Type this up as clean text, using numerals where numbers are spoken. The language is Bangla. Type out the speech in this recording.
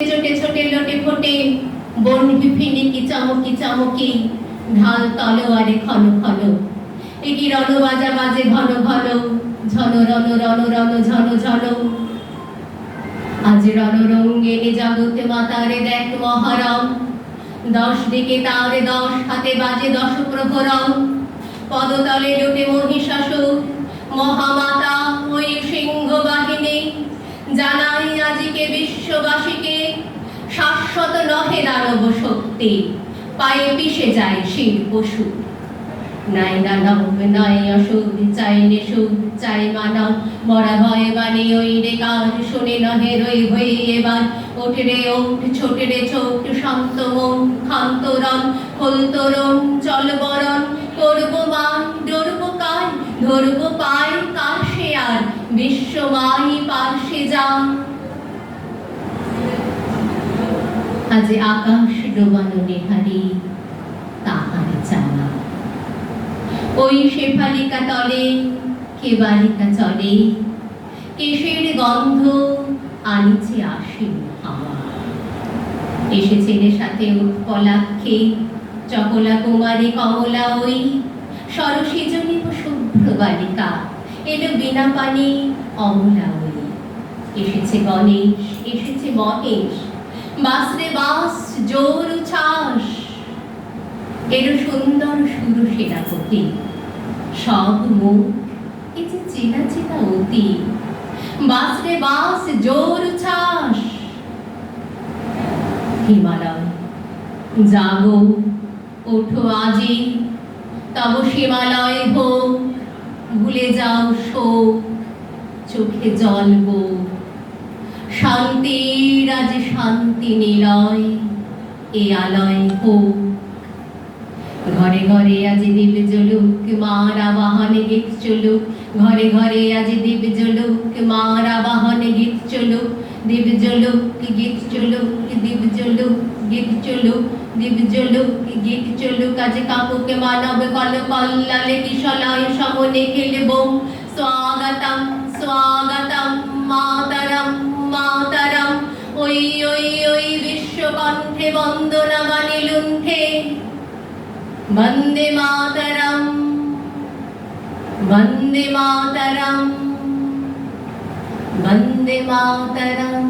ছোটে ছোটে লোটে ফোটে বন বিপিনে কি চমকি চমকি ঢাল তলোয়ারে ক্ষণ ক্ষণ একি রণ বাজা বাজে ঘন ঘন ঝন রণ রণ রণ ঝন ঝন আজ রণরঙ্গিনী জগতে মাতারে দেখ মহারম 10 দিকে তার 10 হাতে বাজে 10 প্রহরম পদতলে লোটে মহিষাসুর মহামাতা ওই সিংহ বাহিনী জানাই আজিকে বিশ্ববাসীকে শাশ্বত নহে দানব শক্তি পায়ে পিষে যায় শির পশু নাই দানব নাই অসুর চাই নিসুর চাই মানব মরা ভয়ে বাণী ওই রেকার শুনে নহে রই হই এবার ওঠে রে ওঠ ছোটে রে ছোট শান্ত মন ক্ষান্ত রণ খোলতরণ চল বরণ করব মান ডরব কার ধরব পায় কার সে আর বিশ্বমাই পার্শ্বে যান আজ আকাশ ডোবানো নেহারি তাহার চালা ওই শেফালিকা তলে কে বালিকা চলে কেশের গন্ধ আনিছে আসিন হাওয়া এসেছে রে সাথে উৎপলাক্ষে চকলা কুমারী কমলা ওই সরসিজনী শুভ্র বালিকা এলো বিনা পানি অমলা ওই এসেছে গণেশ এসেছে মহেশ বাসরে বাস জোর উচ্ছ্বাস এলো সুন্দর সুর সেনাপতি সব মুখ এই যে চেনা চেনা অতি বাসরে বাস জোর উচ্ছ্বাস হিমালয় জাগো ওঠো আজি তব হিমালয় হোক ভুলে যাও শোক চোখে জল বোক শান্তির আজ শান্তি নিলয় এ আলয় হোক ঘরে ঘরে আজ দীপ জ্বলুক মার আবাহনে গীত চলুক ঘরে ঘরে আজ দীপ জ্বলুক মার আবাহনে গীত চলুক দীপ জ্বলুক গীত চলুক দীপ জ্বলুক গীত চলুক দীপ জ্বলুক গীত চলুক আজ কাকুকে মানব কল কল্লালে কিশলয় সমনে খেলব স্বাগতম স্বাগতম মাতরম মাতরম ওই ওই ওই বিশ্বকণ্ঠে বন্দনা বাণী লুণ্ঠে বন্দে মাতরম বন্দে মাতরম বন্দে মাতরম।